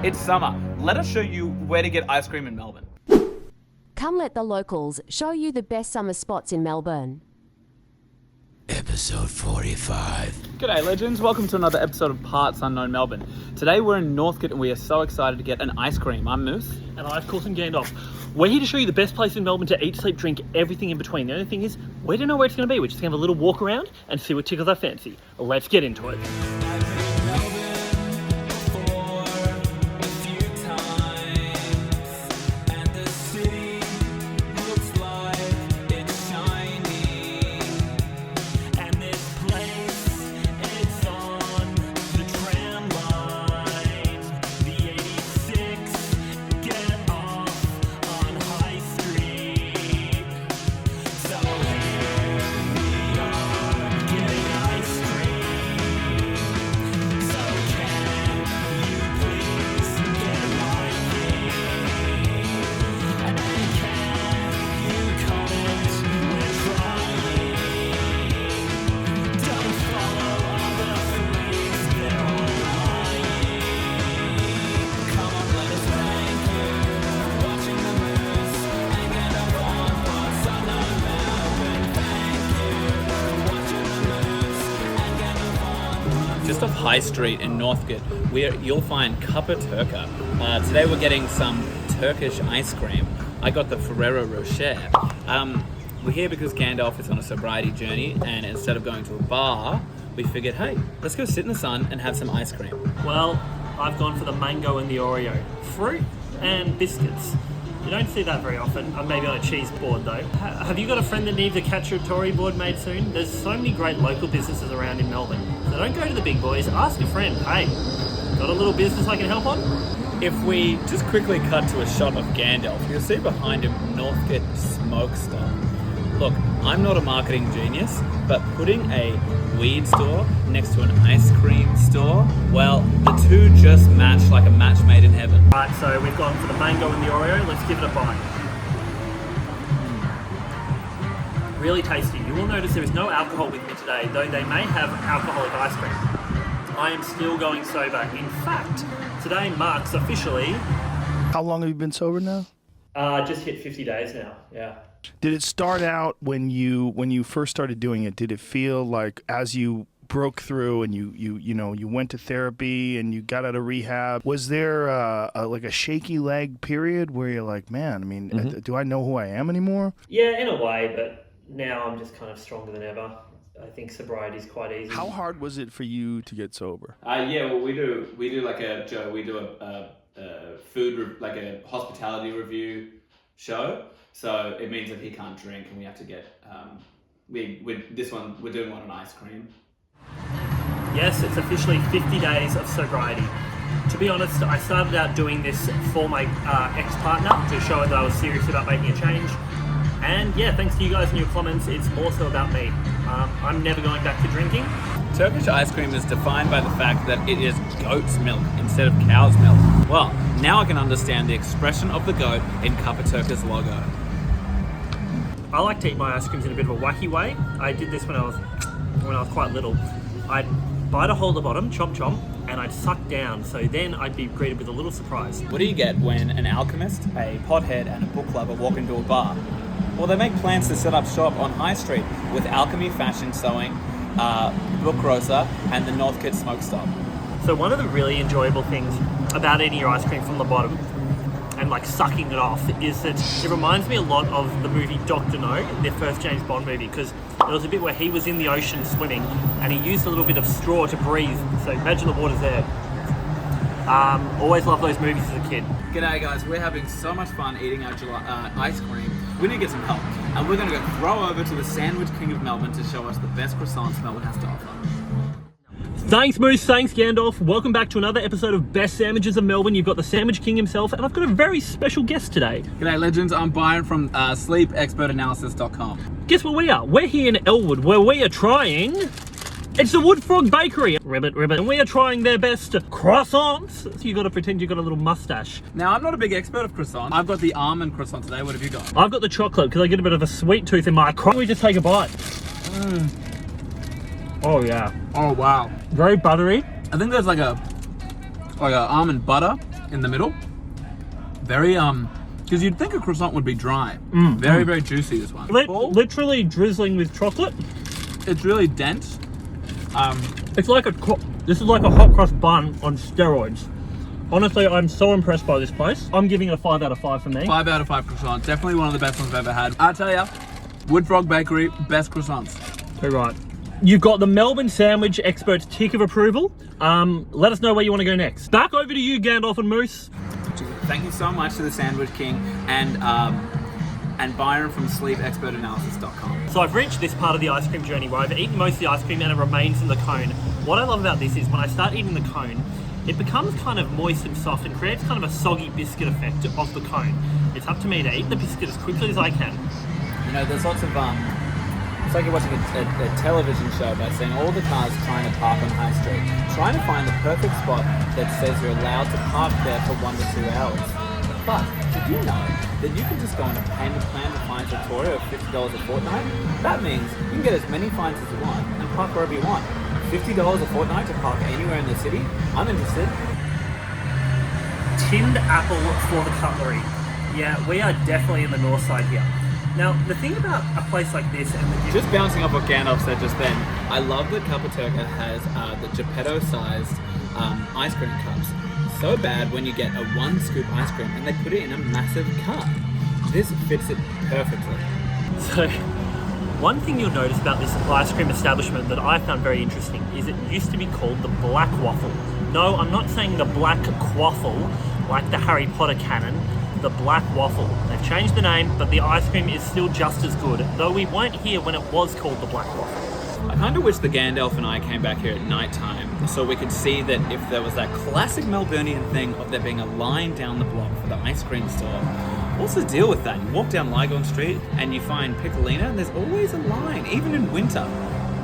It's summer. Let us show you where to get ice cream in Melbourne. Come let the locals show you the best summer spots in Melbourne. Episode 45. G'day legends, welcome to another episode of Parts Unknown Melbourne. Today we're in Northcote and we are so excited to get an ice cream. I'm Moose. And I've Coulson Gandalf. We're here to show you the best place in Melbourne to eat, sleep, drink, everything in between. The only thing is, we don't know where it's going to be. We're just going to have a little walk around and see what tickles our fancy. Let's get into it. Just off High Street in Northcote, you'll find Cuppa Turca. Today we're getting some Turkish ice cream. I got the Ferrero Rocher. We're here because Gandalf is on a sobriety journey, and instead of going to a bar, we figured, hey, let's go sit in the sun and have some ice cream. Well, I've gone for the mango and the Oreo. Fruit and biscuits. You don't see that very often. I'm maybe on a cheese board though. Have you got a friend that needs a cacciatore board made soon? There's so many great local businesses around in Melbourne. So don't go to the big boys, ask a friend, hey, got a little business I can help on? If we just quickly cut to a shot of Gandalf, you'll see behind him Northcote Smoke Stop. Look, I'm not a marketing genius, but putting a weed store next to an ice cream store, well, the two just match like a match made in heaven. Right, so we've gone for the mango and the Oreo. Let's give it a bite. Really tasty. You will notice there is no alcohol with me today, though they may have alcoholic ice cream. I am still going sober. In fact, today marks officially... How long have you been sober now? Just hit 50 days now, yeah. Did it start out when you first started doing it? Did it feel like as you broke through and you went to therapy and you got out of rehab, was there like a shaky leg period where you're like, man, I mean, do I know who I am anymore? Yeah, in a way, but now I'm just kind of stronger than ever. I think sobriety is quite easy. How hard was it for you to get sober? Yeah, well, we do like a like a hospitality review show. So it means that he can't drink, and we have to get we're doing one on ice cream. Yes, it's officially 50 days of sobriety. To be honest, I started out doing this for my ex-partner to show her that I was serious about making a change. And yeah, thanks to you guys and your comments, it's more so about me. I'm never going back to drinking. Turkish ice cream is defined by the fact that it is goat's milk instead of cow's milk. Well, now I can understand the expression of the goat in Cuppa Turca's logo. I like to eat my ice creams in a bit of a wacky way. I did this when I was quite little. I'd bite a hole at the bottom, chomp chomp, and I'd suck down, so then I'd be greeted with a little surprise. What do you get when an alchemist, a pothead, and a book lover walk into a bar? Well, they make plans to set up shop on High Street with alchemy, fashion, sewing, book grocer, and the Northcote Smoke Stop. So one of the really enjoyable things about eating your ice cream from the bottom and like sucking it off is that it reminds me a lot of the movie Dr. No, the first James Bond movie, because there was a bit where he was in the ocean swimming and he used a little bit of straw to breathe. So imagine the water's there. Always loved those movies as a kid. G'day guys, we're having so much fun eating our ice cream. We need to get some help, and we're going to go throw over to the Sandwich King of Melbourne to show us the best croissants Melbourne has to offer. Thanks Moose, thanks Gandalf. Welcome back to another episode of Best Sandwiches of Melbourne. You've got the Sandwich King himself, and I've got a very special guest today. G'day legends, I'm Byron from sleepexpertanalysis.com. Guess where we are? We're here in Elwood, where we are trying... It's the Wood Frog Bakery. Ribbit. And we are trying their best croissants. So you got to pretend you've got a little mustache. Now, I'm not a big expert of croissants. I've got the almond croissant today. What have you got? I've got the chocolate because I get a bit of a sweet tooth in my croissant. We just take a bite. Oh yeah. Oh wow. Very buttery. I think there's like a almond butter in the middle. Very because you'd think a croissant would be dry. Very, very juicy, this one. Literally drizzling with chocolate. It's really dense. It's like this is like a hot cross bun on steroids. Honestly, I'm so impressed by this place. I'm giving it a 5 out of 5 for me. 5 out of 5 croissants. Definitely one of the best ones I've ever had. I tell ya, Wood Frog Bakery, best croissants. You're right. You've got the Melbourne Sandwich Expert's tick of approval. Let us know where you want to go next. Back over to you, Gandalf and Moose. Thank you so much to the Sandwich King and Byron from sleepexpertanalysis.com. So I've reached this part of the ice cream journey where I've eaten most of the ice cream and it remains in the cone. What I love about this is when I start eating the cone, it becomes kind of moist and soft and creates kind of a soggy biscuit effect of the cone. It's up to me to eat the biscuit as quickly as I can. You know, there's lots of it's like you're watching a television show by seeing all the cars trying to park on High Street, trying to find the perfect spot that says you're allowed to park there for 1 to 2 hours. But did you know that you can just go on a payment plan to fines Victoria of $50 a fortnight? That means you can get as many fines as you want and park wherever you want. $50 a fortnight to park anywhere in the city? I'm interested. Tinned apple for the cutlery. Yeah, we are definitely in the north side here. Now, the thing about a place like this and the just bouncing off what Gandalf said just then, I love that Cuppa Turca has the Geppetto-sized ice cream cups. So bad when you get a 1 scoop ice cream and they put it in a massive cup. This fits it perfectly. So, one thing you'll notice about this ice cream establishment that I found very interesting is it used to be called the Black Waffle. No, I'm not saying the Black Quaffle, like the Harry Potter canon, the Black Waffle. They've changed the name, but the ice cream is still just as good, though we weren't here when it was called the Black Waffle. I kind of wish the Gandalf and I came back here at night time so we could see that if there was that classic Melburnian thing of there being a line down the block for the ice cream store. What's the deal with that? You walk down Lygon Street and you find Piccolina and there's always a line, even in winter.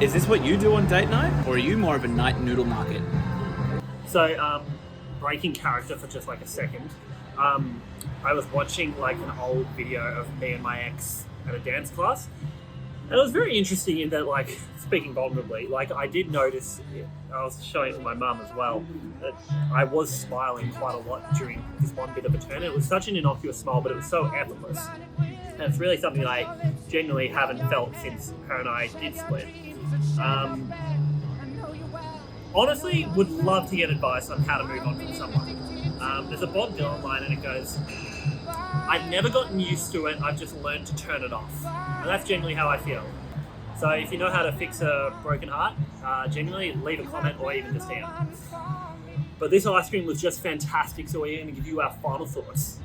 Is this what you do on date night, or are you more of a night noodle market? So, breaking character for just like a second. I was watching like an old video of me and my ex at a dance class, and it was very interesting in that, like, speaking vulnerably, like I did notice, I was showing it to my mum as well, that I was smiling quite a lot during this one bit of a turn. It was such an innocuous smile, but it was so effortless, and it's really something that I genuinely haven't felt since her and I did split. Honestly, would love to get advice on how to move on from someone. There's a Bob Dylan line and it goes, I've never gotten used to it, I've just learned to turn it off. And that's generally how I feel. So if you know how to fix a broken heart, genuinely leave a comment or even just DM. But this ice cream was just fantastic, so we're going to give you our final thoughts.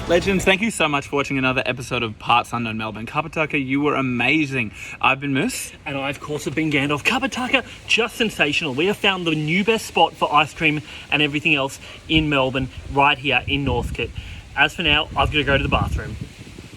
Legends, thank you so much for watching another episode of Parts Unknown Melbourne. Cuppa Turca, you were amazing. I've been Moose. And I, of course, have been Gandalf. Cuppa Turca, just sensational. We have found the new best spot for ice cream and everything else in Melbourne, right here in Northcote. As for now, I've got to go to the bathroom.